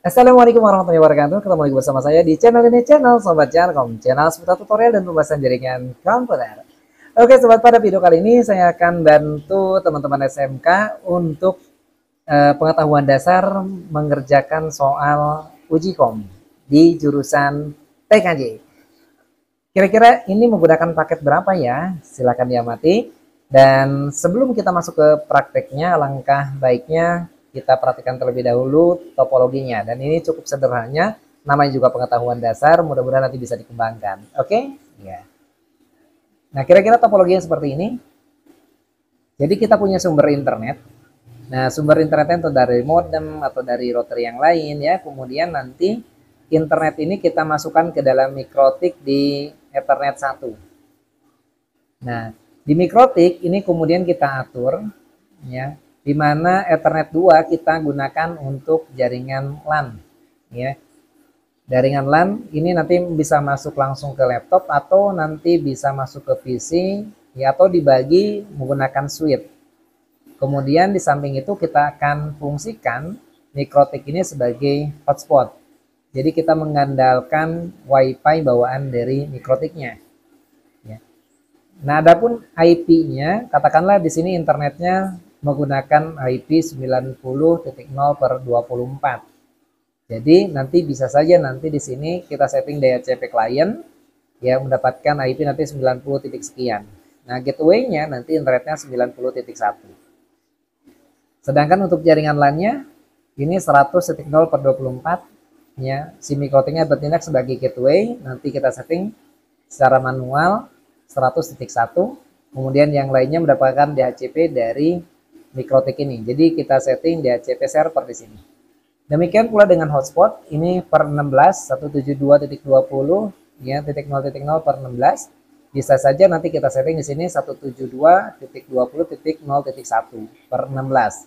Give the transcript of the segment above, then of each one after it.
Assalamualaikum warahmatullahi wabarakatuh. Ketemu lagi bersama saya di channel ini, channel Sobat Jarkom, channel seputar tutorial dan pembahasan jaringan komputer. Oke sobat, pada video kali ini saya akan bantu teman-teman SMK untuk pengetahuan dasar mengerjakan soal uji kom di jurusan TKJ. Kira-kira ini menggunakan paket berapa ya? Silahkan diamati. Dan sebelum kita masuk ke prakteknya, alangkah baiknya kita perhatikan terlebih dahulu topologinya. Dan ini cukup sederhana, namanya juga pengetahuan dasar, mudah-mudahan nanti bisa dikembangkan. Oke? Ya. Nah, kira-kira topologinya seperti ini. Jadi kita punya sumber internet. Nah, sumber internetnya itu dari modem atau dari router yang lain ya. Kemudian nanti internet ini kita masukkan ke dalam mikrotik di Ethernet 1. Nah, di mikrotik ini kemudian kita atur ya, di mana Ethernet 2 kita gunakan untuk jaringan LAN ya. Jaringan LAN ini nanti bisa masuk langsung ke laptop atau nanti bisa masuk ke PC ya, atau dibagi menggunakan switch. Kemudian di samping itu kita akan fungsikan mikrotik ini sebagai hotspot. Jadi kita mengandalkan WiFi bawaan dari mikrotiknya. Nah, adapun IP-nya, katakanlah di sini internetnya menggunakan IP 90.0/24. Jadi nanti bisa saja nanti di sini kita setting DHCP client ya, mendapatkan IP nanti 90 titik sekian. Nah, gateway-nya nanti internetnya 90.1. Sedangkan untuk jaringan LAN-nya ini 100.0/24 ya. Si mikrotiknya bertindak sebagai gateway, nanti kita setting secara manual 100.1, kemudian yang lainnya mendapatkan DHCP dari mikrotik ini. Jadi kita setting DHCP server di sini. Demikian pula dengan hotspot, ini per 16 172.20 ya, 0.0/16. Bisa saja nanti kita setting di sini 172.20.0.1/16.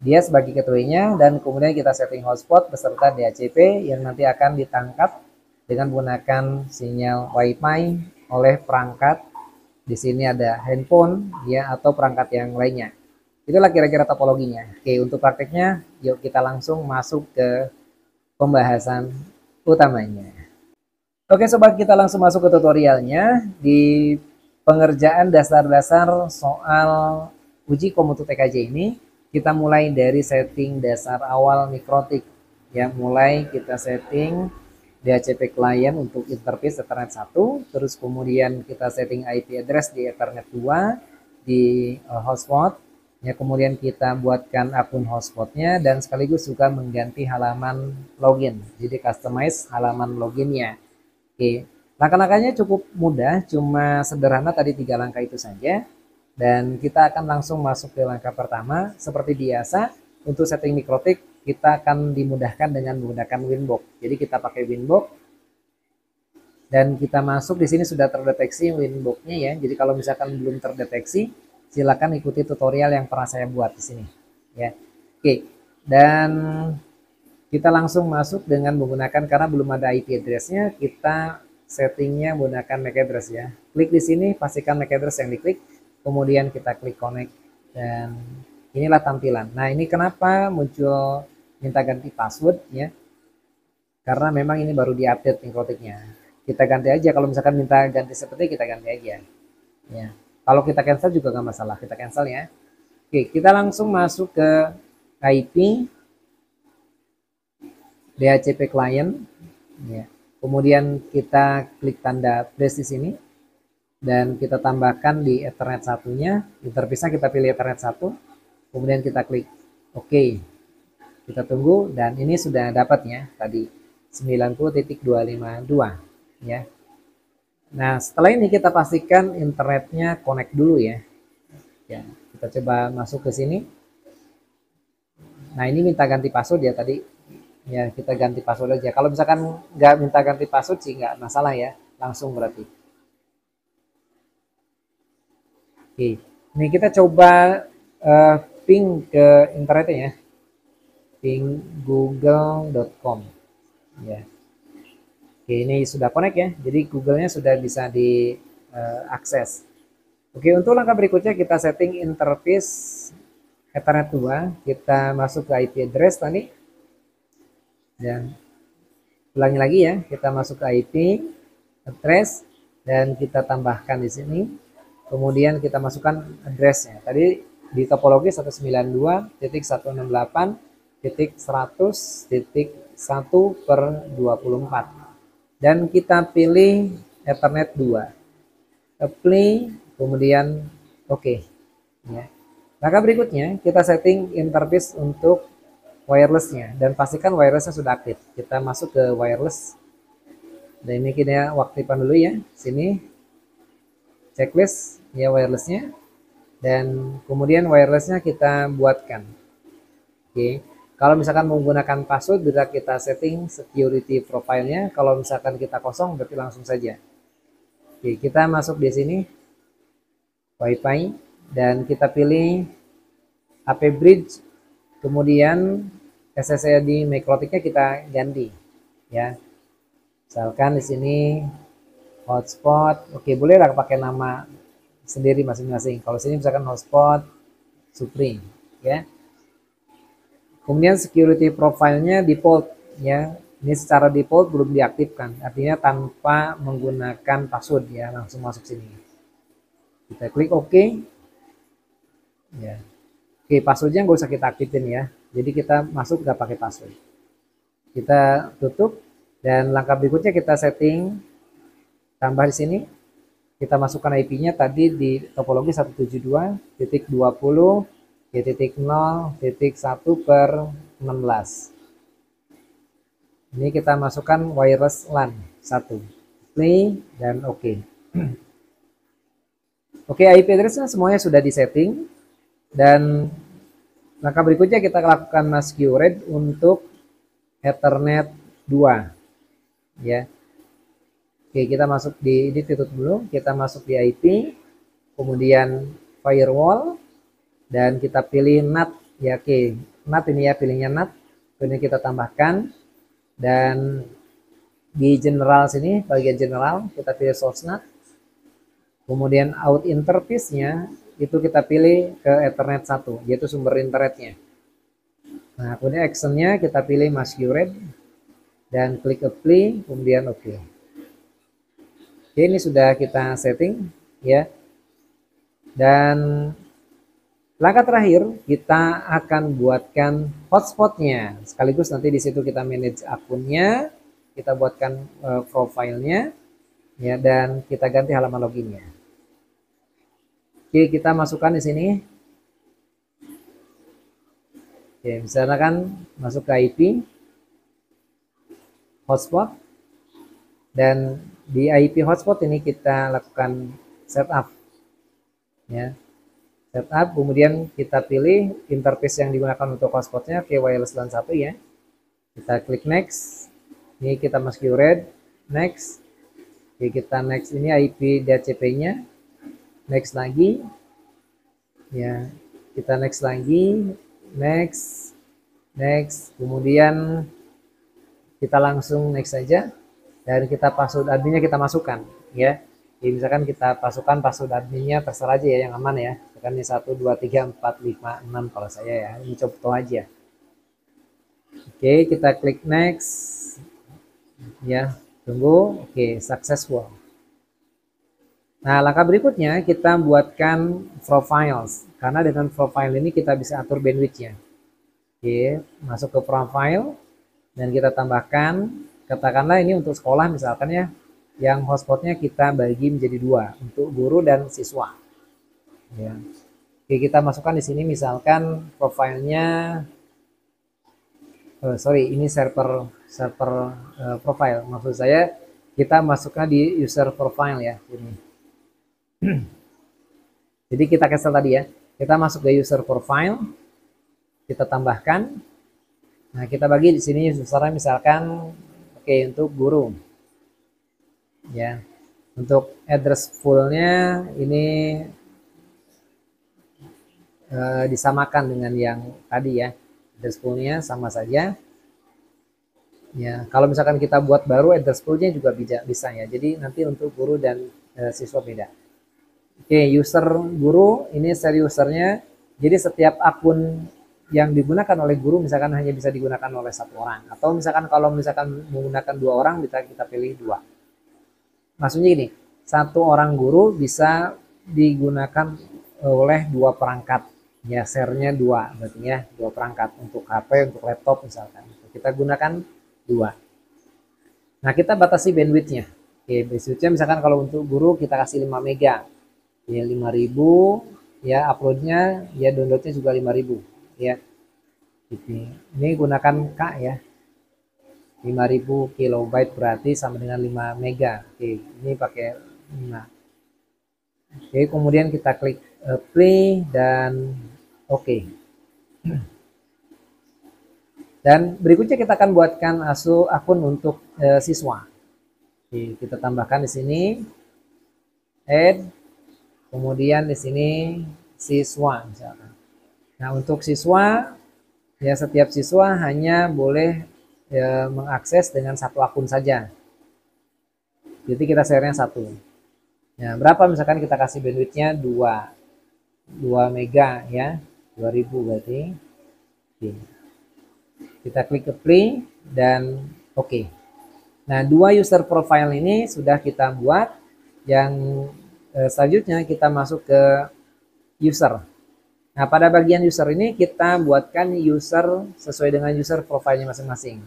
Dia sebagai gateway-nya, dan kemudian kita setting hotspot beserta DHCP yang nanti akan ditangkap dengan menggunakan sinyal WiFi oleh perangkat. Di sini ada handphone ya, atau perangkat yang lainnya. Itulah kira-kira topologinya. Oke, untuk prakteknya yuk kita langsung masuk ke pembahasan utamanya. Oke sobat, kita langsung masuk ke tutorialnya. Di pengerjaan dasar-dasar soal uji kom untuk TKJ ini, kita mulai dari setting dasar awal mikrotik ya. Mulai kita setting DHCP client untuk interface Ethernet 1, terus kemudian kita setting IP address di Ethernet 2 di hotspot ya, kemudian kita buatkan akun hotspotnya dan sekaligus juga mengganti halaman login, jadi customize halaman loginnya. Oke, langkah-langkahnya cukup mudah, cuma sederhana, tadi 3 langkah itu saja. Dan kita akan langsung masuk ke langkah pertama. Seperti biasa, untuk setting mikrotik kita akan dimudahkan dengan menggunakan Winbox. Jadi kita pakai Winbox dan kita masuk. Di sini sudah terdeteksi Winbox-nya ya. Jadi kalau misalkan belum terdeteksi, silakan ikuti tutorial yang pernah saya buat di sini ya. Oke, dan kita langsung masuk dengan menggunakan, karena belum ada IP address-nya, kita settingnya menggunakan MAC address ya. Klik di sini, pastikan MAC address yang diklik, kemudian kita klik connect dan inilah tampilan. Nah, ini kenapa muncul minta ganti password ya, karena memang ini baru diupdate mikrotiknya. Kita ganti aja, kalau misalkan minta ganti seperti, kita ganti aja ya. Kalau kita cancel juga nggak masalah, kita cancel ya. Oke, kita langsung masuk ke IP DHCP client ya. Kemudian kita klik tanda plus di sini dan kita tambahkan di Ethernet satunya, interface-nya kita pilih Ethernet 1, kemudian kita klik OK. Kita tunggu dan ini sudah dapat ya tadi 90.252 ya. Nah, setelah ini kita pastikan internetnya connect dulu ya. Ya, kita coba masuk ke sini. Nah, ini minta ganti password ya tadi. Ya, kita ganti password aja. Kalau misalkan nggak minta ganti password sih nggak masalah ya, langsung berarti. Oke, ini kita coba ping ke internetnya ya. Ping google.com ya. Oke, ini sudah connect ya, jadi Google-nya sudah bisa diakses. Oke, untuk langkah berikutnya kita setting interface Ethernet 2, kita masuk ke IP address tadi. Dan ulangi lagi ya, kita masuk ke IP address dan kita tambahkan di sini. Kemudian kita masukkan addressnya. Tadi di topologi 192.100.1/24 dan kita pilih Ethernet 2. Apply, kemudian oke. Ya. Langkah berikutnya kita setting interface untuk wirelessnya dan pastikan wirelessnya sudah aktif. Kita masuk ke wireless. Dan ini kita aktifkan dulu ya. Sini checklist ya wirelessnya. Dan kemudian wirelessnya kita buatkan. Oke. Kalau misalkan menggunakan password bisa kita setting security profile-nya. Kalau misalkan kita kosong berarti langsung saja. Oke, kita masuk di sini WiFi dan kita pilih HP bridge. Kemudian SSID MikroTik-nya kita ganti ya. Misalkan di sini hotspot, oke bolehlah pakai nama sendiri masing-masing. Kalau sini misalkan hotspot Supreme ya. Kemudian security profile-nya default ya. Ini secara default belum diaktifkan, artinya tanpa menggunakan password ya, langsung masuk sini. Kita klik OK. Ya. Oke, passwordnya nggak usah kita aktifin ya. Jadi kita masuk nggak pakai password. Kita tutup dan langkah berikutnya kita setting tambah di sini. Kita masukkan IP-nya tadi di topologi 172.0.1/16. Ini kita masukkan wireless LAN 1. Play dan OK. Oke, IP address semuanya sudah disetting dan langkah berikutnya kita lakukan masquerade untuk Ethernet 2 ya. Oke, kita masuk di ini tutup dulu, kita masuk di IP, kemudian firewall dan kita pilih NAT ya. Oke, NAT ini ya, pilihnya NAT. Kemudian kita tambahkan dan di general sini bagian general kita pilih source NAT. Kemudian out interface-nya itu kita pilih ke Ethernet 1, yaitu sumber internetnya. Nah, kemudian action-nya kita pilih masquerade dan klik apply, kemudian OK. Oke, ini sudah kita setting ya. Dan langkah terakhir kita akan buatkan hotspotnya. Sekaligus nanti di situ kita manage akunnya, kita buatkan profilnya ya, dan kita ganti halaman loginnya. Oke, kita masukkan di sini. Oke, misalkan masuk ke IP hotspot dan di IP hotspot ini kita lakukan setup ya. Setup, kemudian kita pilih interface yang digunakan untuk hotspotnya ke wireless LAN 1 ya. Kita klik next. Ini kita masquerade next. Oke, kita next ini IP DHCP-nya. Next lagi. Ya, kita next lagi. Next. Next. Kemudian kita langsung next saja. Dan kita password adminnya kita masukkan ya. Jadi misalkan kita masukkan password adminnya terserah aja ya, yang aman ya. Misalkan ini 1 2 3 4 5 6 kalau saya ya. Ini coba aja. Oke, kita klik next. Ya, tunggu. Oke, successful. Nah, langkah berikutnya kita buatkan profiles. Karena dengan profile ini kita bisa atur bandwidth-nya. Oke, masuk ke profile dan kita tambahkan, katakanlah ini untuk sekolah misalkan ya, yang hotspotnya kita bagi menjadi 2 untuk guru dan siswa. Ya. Oke, kita masukkan di sini misalkan profilnya, ini server profile. Maksud saya kita masukkan di user profile ya ini. Jadi kita cancel tadi ya. Kita masuk ke user profile, kita tambahkan. Nah, kita bagi di sini usernya misalkan untuk guru. Ya. Untuk address full-nya ini disamakan dengan yang tadi ya. Address full-nya sama saja. Ya, kalau misalkan kita buat baru address full-nya juga bisa ya. Jadi nanti untuk guru dan siswa beda. Oke, user guru ini seri usernya. Jadi setiap akun yang digunakan oleh guru misalkan hanya bisa digunakan oleh satu orang, atau misalkan kalau misalkan menggunakan dua orang bisa kita pilih dua. Maksudnya gini, satu orang guru bisa digunakan oleh dua perangkat, ya share-nya dua, berarti ya dua perangkat untuk HP, untuk laptop misalkan. Kita gunakan dua. Nah, kita batasi bandwidth-nya. Oke, bandwidth-nya misalkan kalau untuk guru kita kasih 5 mega. Ya 5.000, ya upload-nya, ya download-nya juga 5.000, ya. Ini gunakan K ya. 5.000 kilobyte berarti sama dengan 5 mega. Oke, ini pakai 5. Oke, kemudian kita klik play dan oke. Dan berikutnya kita akan buatkan akun untuk siswa. Oke, kita tambahkan di sini add, kemudian di sini siswa misalkan. Nah, untuk siswa ya setiap siswa hanya boleh mengakses dengan satu akun saja. Jadi kita share-nya satu. Nah, berapa misalkan kita kasih bandwidth-nya 2 mega ya, 2000 berarti. Oke. Kita klik apply dan oke. Nah, dua user profile ini sudah kita buat. Yang selanjutnya kita masuk ke user. Nah, pada bagian user ini kita buatkan user sesuai dengan user profile-nya masing-masing.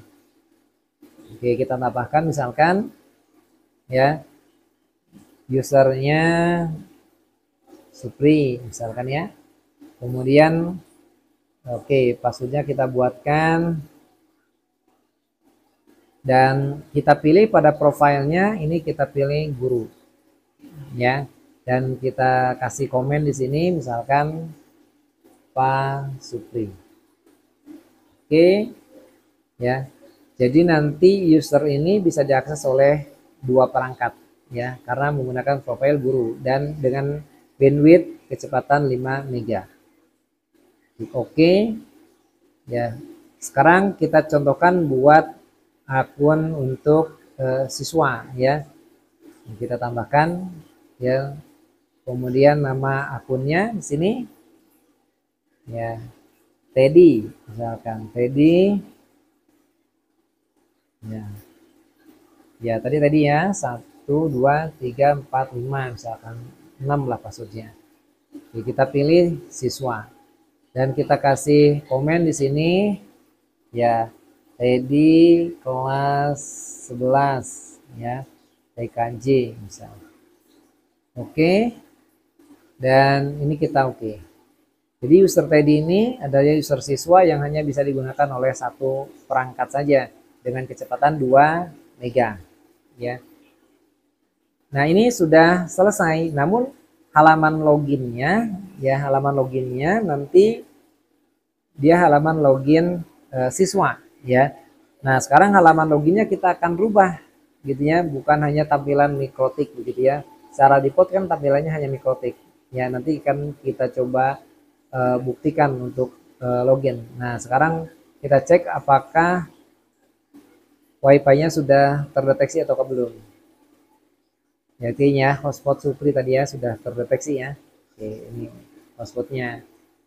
Oke, kita tambahkan misalkan ya usernya Supri misalkan ya. Kemudian oke, passwordnya kita buatkan dan kita pilih pada profilnya ini kita pilih guru ya, dan kita kasih komen di sini misalkan Pak Supri. Oke ya, jadi nanti user ini bisa diakses oleh dua perangkat ya, karena menggunakan profil guru dan dengan bandwidth kecepatan 5 mega. Oke ya, sekarang kita contohkan buat akun untuk siswa ya. Kita tambahkan ya, kemudian nama akunnya di sini ya, Teddy misalkan Teddy ya. Ya tadi ya 1 2 3 4 5 misalkan 6 lah passwordnya. Jadi kita pilih siswa dan kita kasih komen di sini ya, Teddy kelas 11 ya, TKJ misalnya. Oke, dan ini kita oke. Jadi user Teddy ini adalah user siswa yang hanya bisa digunakan oleh satu perangkat saja dengan kecepatan 2 mega ya. Nah, ini sudah selesai, namun halaman loginnya ya, halaman loginnya nanti dia halaman login siswa ya. Nah, sekarang halaman loginnya kita akan rubah gitu ya, bukan hanya tampilan mikrotik begitu ya. Secara default kan tampilannya hanya mikrotik ya, nanti kan kita coba buktikan untuk login. Nah, sekarang kita cek apakah wifi-nya sudah terdeteksi atau belum. Ya, artinya hotspot Supri tadi ya sudah terdeteksi ya. Oke, ini hotspotnya.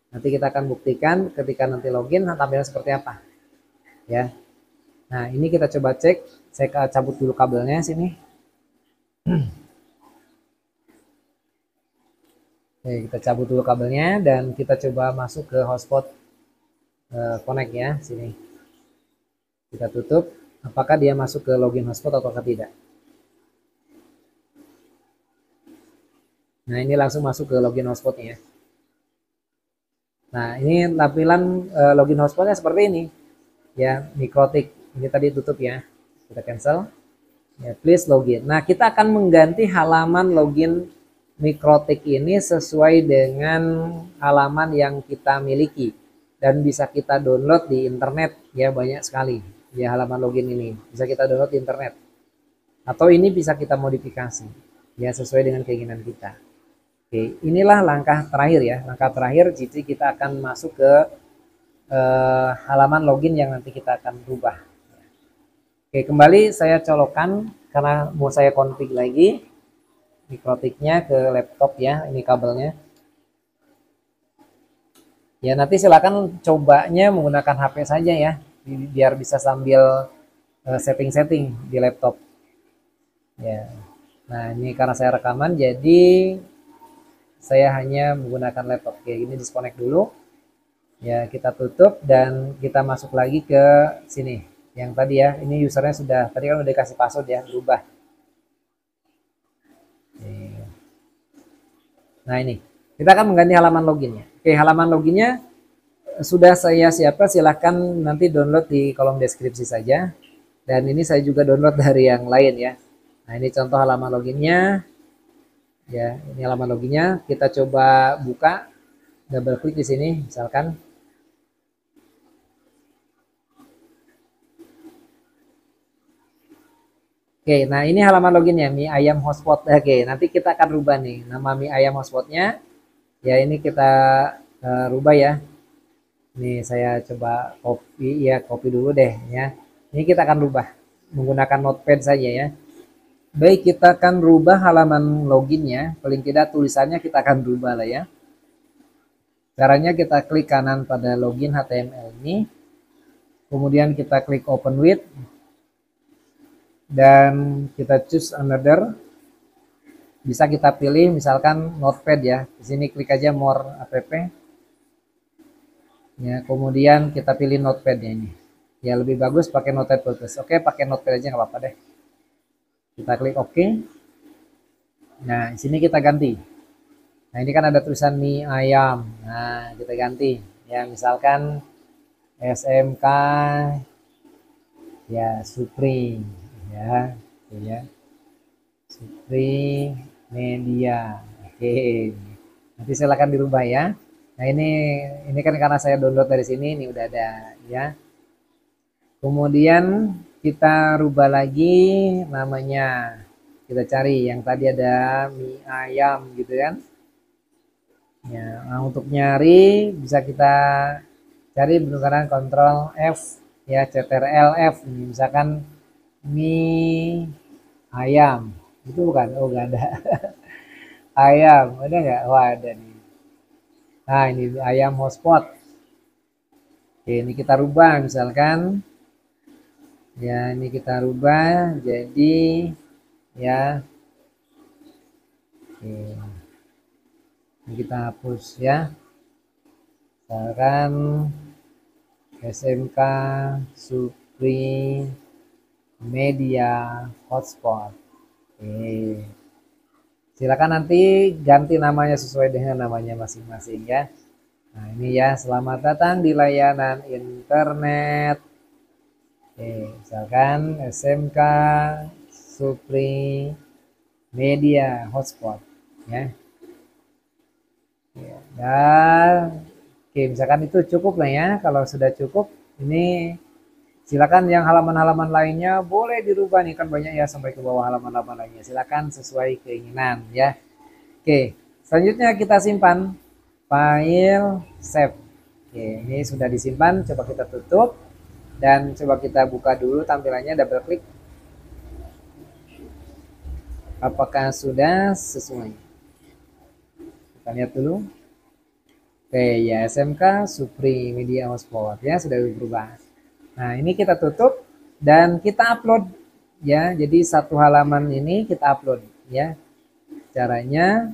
Nanti kita akan buktikan ketika nanti login tampilnya seperti apa. Ya. Nah, ini kita coba cek. Saya cabut dulu kabelnya sini. Oke, kita cabut dulu kabelnya dan kita coba masuk ke hotspot connect ya, sini. Kita tutup. Apakah dia masuk ke login hotspot atau tidak? Nah, ini langsung masuk ke login hotspotnya. Nah, ini tampilan login hotspotnya seperti ini. Ya, mikrotik. Ini tadi tutup ya. Kita cancel. Ya, please login. Nah, kita akan mengganti halaman login mikrotik ini sesuai dengan halaman yang kita miliki dan bisa kita download di internet ya, banyak sekali. Ya, halaman login ini bisa kita download di internet. Atau ini bisa kita modifikasi ya sesuai dengan keinginan kita. Oke, inilah langkah terakhir ya. Langkah terakhir jadi kita akan masuk ke halaman login yang nanti kita akan rubah. Oke, kembali saya colokkan karena mau saya config lagi mikrotiknya ke laptop ya. Ini kabelnya. Ya nanti silakan cobanya menggunakan HP saja ya, biar bisa sambil setting-setting di laptop. Ya. Nah ini karena saya rekaman, jadi saya hanya menggunakan laptop. Oke, ini disconnect dulu. Ya kita tutup dan kita masuk lagi ke sini. Yang tadi ya, ini usernya sudah, tadi kan udah dikasih password ya, berubah. Nah ini, kita akan mengganti halaman loginnya. Oke, halaman loginnya sudah saya siapkan, silahkan nanti download di kolom deskripsi saja. Dan ini saya juga download dari yang lain ya. Nah ini contoh halaman loginnya. Ya, ini halaman loginnya. Kita coba buka, double klik di sini, misalkan. Oke, nah ini halaman loginnya, mie ayam hotspot. Oke, nanti kita akan rubah nih nama mie ayam hotspotnya. Ya ini kita rubah ya. Nih saya coba copy ya, copy dulu deh ya. Ini kita akan rubah menggunakan notepad saja ya. Baik, kita akan rubah halaman loginnya. Paling tidak tulisannya kita akan rubah lah ya. Caranya kita klik kanan pada login HTML ini. Kemudian kita klik open with. Dan kita choose another. Bisa kita pilih misalkan notepad ya. Di sini klik aja more app. Ya, kemudian kita pilih notepad ya ini. Ya lebih bagus pakai notepad plus. Oke, pakai notepad aja nggak apa-apa deh. Kita klik OK. Nah, di sini kita ganti. Nah, ini kan ada tulisan mie ayam. Nah, kita ganti. Ya, misalkan SMK ya Supri ya. Ya. Supri Media. Oke. Nanti silakan dirubah ya. Nah, ini kan karena saya download dari sini, ini udah ada ya. Kemudian kita rubah lagi namanya. Kita cari yang tadi ada mie ayam gitu kan. Ya, nah untuk nyari bisa kita cari menggunakan Ctrl F ya, Ctrl F ini misalkan mie ayam. Itu bukan? Oh, enggak ada. Ayam, ada nggak? Wah, ada nih. Nah, ini ayam hotspot. Oke, ini kita rubah misalkan. Ya, ini kita rubah jadi ya. Oke. Ini kita hapus ya. Misalkan SMK Supri Media Hotspot. Oke. Silakan nanti ganti namanya sesuai dengan namanya masing-masing ya. Nah ini ya, selamat datang di layanan internet. Oke, misalkan SMK Supri Media Hotspot ya. Dan oke, misalkan itu cukup lah ya. Kalau sudah cukup, ini silakan yang halaman-halaman lainnya boleh dirubah nih, kan banyak ya sampai ke bawah halaman-halaman lainnya. Silakan sesuai keinginan ya. Oke, selanjutnya kita simpan file save. Oke, ini sudah disimpan. Coba kita tutup dan coba kita buka dulu tampilannya, double klik. Apakah sudah sesuai? Kita lihat dulu. Oke, ya SMK Supri Media Hotspot ya sudah berubah. Nah, ini kita tutup dan kita upload ya. Jadi satu halaman ini kita upload ya. Caranya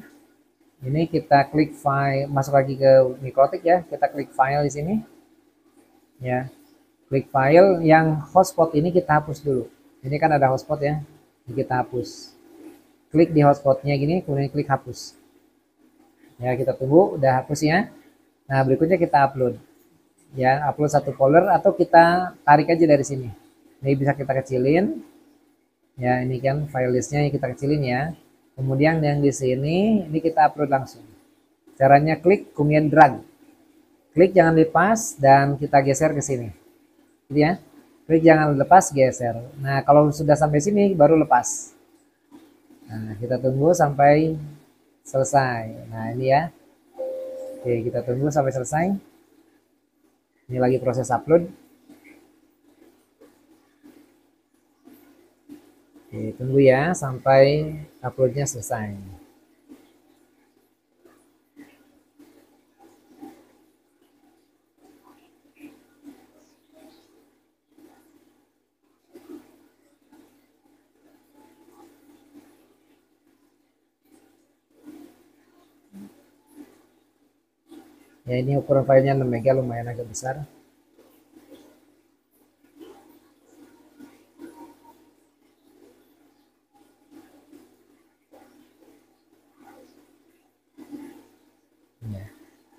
ini kita klik file, masuk lagi ke Mikrotik ya. Kita klik file di sini. Ya. Klik file yang hotspot ini kita hapus dulu. Ini kan ada hotspot ya. Ini kita hapus. Klik di hotspotnya gini, kemudian klik hapus. Ya, kita tunggu udah hapus ya. Nah, berikutnya kita upload. Ya, upload satu folder atau kita tarik aja dari sini. Ini bisa kita kecilin. Ya, ini kan file listnya kita kecilin ya. Kemudian yang di sini ini kita upload langsung. Caranya klik kemudian drag. Klik jangan lepas dan kita geser ke sini. Gitu ya. Klik jangan lepas, geser. Nah, kalau sudah sampai sini baru lepas. Nah, kita tunggu sampai selesai. Nah, ini ya. Oke, kita tunggu sampai selesai. Ini lagi proses upload. Oke, tunggu ya sampai uploadnya selesai. Ya, ini ukuran filenya 6 MB, lumayan agak besar. Ya.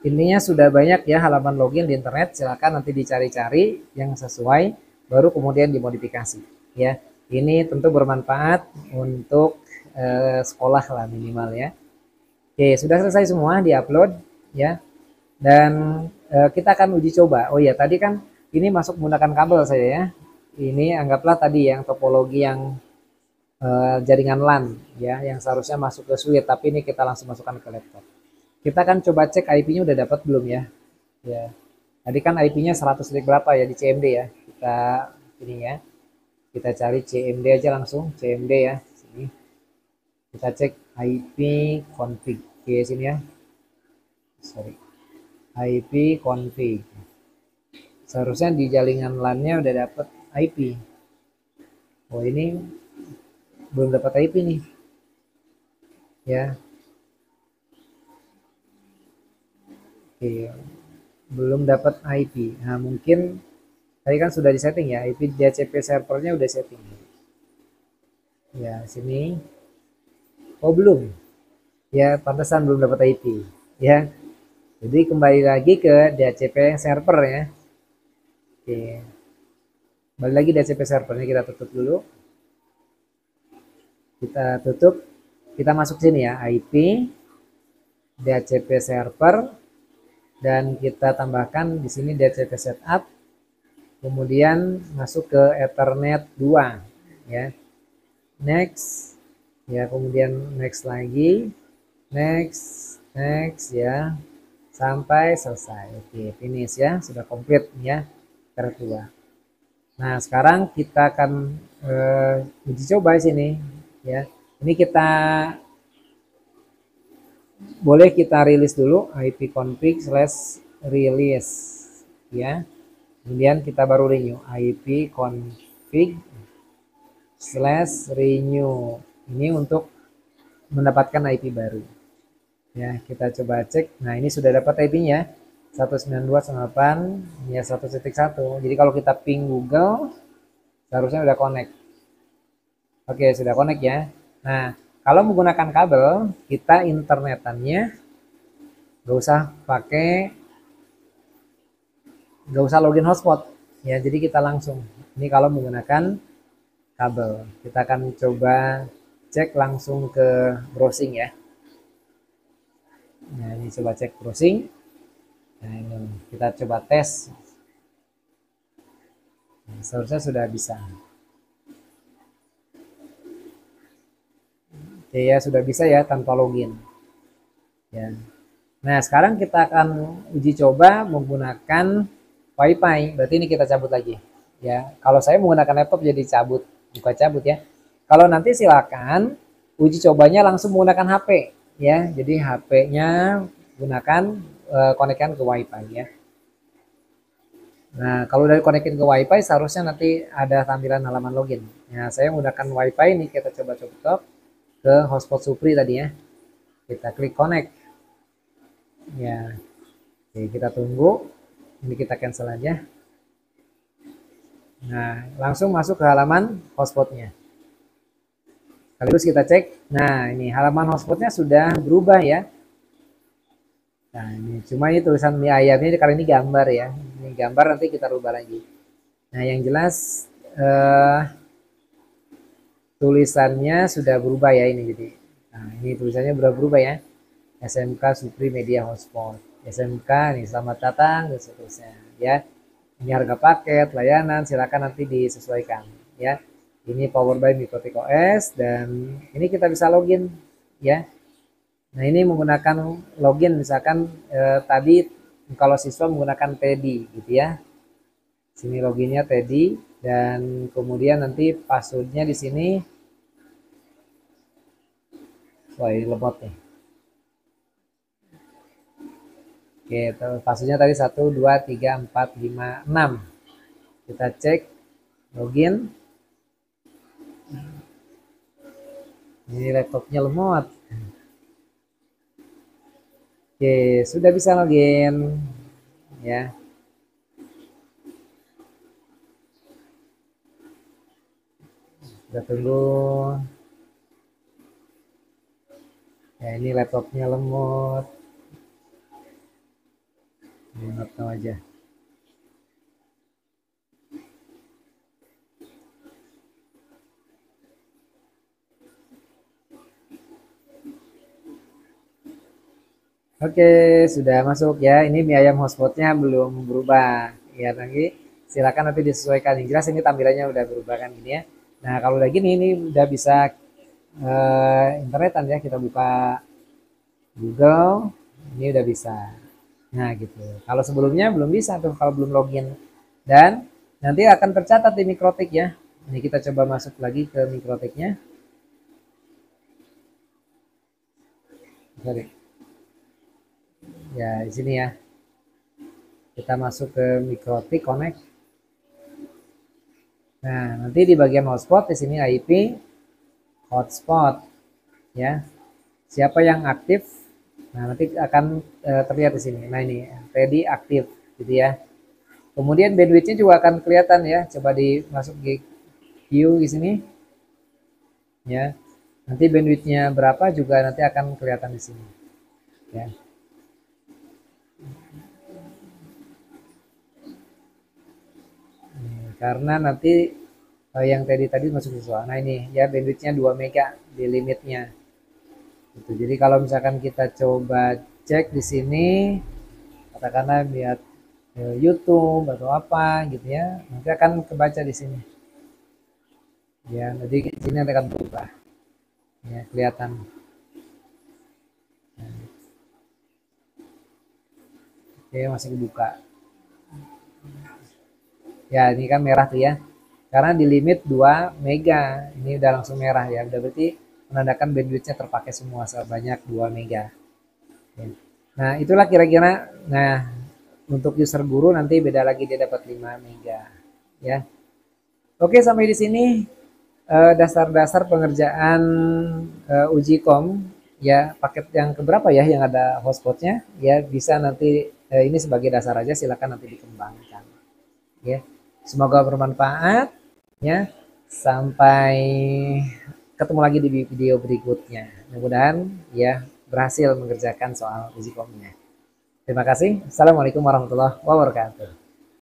Intinya sudah banyak ya halaman login di internet, silakan nanti dicari-cari yang sesuai, baru kemudian dimodifikasi. Ya, ini tentu bermanfaat untuk sekolah lah minimal ya. Oke, sudah selesai semua diupload ya. Dan kita akan uji coba. Oh iya, tadi kan ini masuk menggunakan kabel saya ya. Ini anggaplah tadi yang topologi yang jaringan LAN ya, yang seharusnya masuk ke switch, tapi ini kita langsung masukkan ke laptop. Kita akan coba cek IP-nya udah dapat belum ya. Ya. Tadi kan IP-nya 100 berapa ya di CMD ya. Kita ini ya. Kita cari CMD aja langsung, CMD ya. Sini. Kita cek IP config. Oke, sini ya. Sorry. IP config. Seharusnya di jaringan LAN-nya udah dapat IP. Oh, ini belum dapat IP nih. Ya. Oke. Belum dapat IP. Nah, mungkin tadi kan sudah disetting ya, IP DHCP servernya udah setting. Ya, sini. Oh, belum. Ya, pantesan belum dapat IP. Ya. Jadi kembali lagi ke DHCP server ya. Oke. Kembali lagi DHCP servernya kita tutup dulu. Kita tutup. Kita masuk sini ya, IP DHCP server dan kita tambahkan di sini DHCP setup. Kemudian masuk ke Ethernet 2 ya. Next ya, kemudian next lagi, next ya, sampai selesai. Oke, finish ya, sudah komplit ya Ethernet 2. Nah, sekarang kita akan uji coba di sini ya. Ini kita boleh kita rilis dulu ipconfig/release ya. Kemudian kita baru renew ipconfig/renew. Ini untuk mendapatkan IP baru. Ya, kita coba cek. Nah, ini sudah dapat IP-nya 192.168 ya 1.1. Jadi kalau kita ping Google seharusnya udah connect. Oke, sudah connect ya. Nah, kalau menggunakan kabel, kita internetannya nggak usah login hotspot ya. Jadi kita langsung. Ini kalau menggunakan kabel. Kita akan coba cek langsung ke browsing ya. Nah, ini coba cek browsing. Nah, ini kita coba tes. Nah, seharusnya sudah bisa. Oke ya, sudah bisa ya tanpa login. Ya. Nah, sekarang kita akan uji coba menggunakan WiFi. Berarti ini kita cabut lagi. Ya, kalau saya menggunakan laptop jadi cabut, buka cabut ya. Kalau nanti silakan uji cobanya langsung menggunakan HP ya. Jadi HP-nya gunakan konekkan ke WiFi ya. Nah, kalau dari konekin ke WiFi seharusnya nanti ada tampilan halaman login. Ya, saya menggunakan WiFi ini, kita coba ke hotspot Supri tadi ya. Kita klik connect. Ya, oke, kita tunggu. Ini kita cancel aja. Nah, langsung masuk ke halaman hotspotnya. Sekaligus kita cek. Nah, ini halaman hotspotnya sudah berubah ya. Nah, ini cuma ini tulisan mie ayamnya karena ini gambar ya. Ini gambar nanti kita rubah lagi. Nah, yang jelas tulisannya sudah berubah ya ini jadi. Nah, ini tulisannya sudah berubah ya. SMK Supri Media Hotspot. SMK nih selamat datang dan seterusnya ya. Ini harga paket, layanan silakan nanti disesuaikan ya. Ini power by Mikrotik OS dan ini kita bisa login ya. Nah, ini menggunakan login misalkan tadi kalau siswa menggunakan Teddy gitu ya. Sini loginnya Teddy dan kemudian nanti passwordnya di sini. Wah, ini lemot nih. Oke, passwordnya tadi 1 2 3 4 5 6. Kita cek login. Ini laptopnya lemot. Oke, sudah bisa login ya. Kita tunggu. Ya, ini laptopnya lemot. Lemot tahu aja. Oke, sudah masuk ya. Ini mie ayam hotspotnya belum berubah. Ya, nanti silakan nanti disesuaikan. Yang jelas ini tampilannya udah berubah kan ini ya. Nah, kalau udah gini ini udah bisa internetan ya. Kita buka Google, ini udah bisa. Nah, gitu. Kalau sebelumnya belum bisa tuh kalau belum login. Dan nanti akan tercatat di Mikrotik ya. Ini kita coba masuk lagi ke Mikrotiknya. Sorry. Ya, di sini ya. Kita masuk ke Mikrotik Connect. Nah, nanti di bagian hotspot di sini IP hotspot ya. Siapa yang aktif? Nah, nanti akan terlihat di sini. Nah, ini ready aktif gitu ya. Kemudian bandwidthnya juga akan kelihatan ya. Coba dimasuk di view di sini ya. Nanti bandwidthnya berapa juga nanti akan kelihatan di sini ya. Karena nanti yang tadi masuk visual. Nah, ini ya bandwidthnya 2 mega di limitnya. Gitu. Jadi kalau misalkan kita coba cek di sini, katakanlah lihat YouTube atau apa gitu ya, nanti akan kebaca di sini. Ya, jadi di sini akan berubah. Ya, kelihatan. Oke, masih dibuka. Ya, ini kan merah tuh ya. Karena di limit 2 mega. Ini udah langsung merah ya. Udah berarti menandakan bandwidthnya terpakai semua sebanyak 2 mega. Ya. Nah, itulah kira-kira. Nah, untuk user guru nanti beda lagi dia dapat 5 mega. Ya. Oke, sampai di sini dasar-dasar pengerjaan uji kom ya, paket yang keberapa ya yang ada hotspotnya ya, bisa nanti ini sebagai dasar aja, silakan nanti dikembangkan ya. Semoga bermanfaat ya. Sampai ketemu lagi di video berikutnya. Mudah-mudahan ya berhasil mengerjakan soal uji komnya. Terima kasih. Assalamualaikum warahmatullahi wabarakatuh.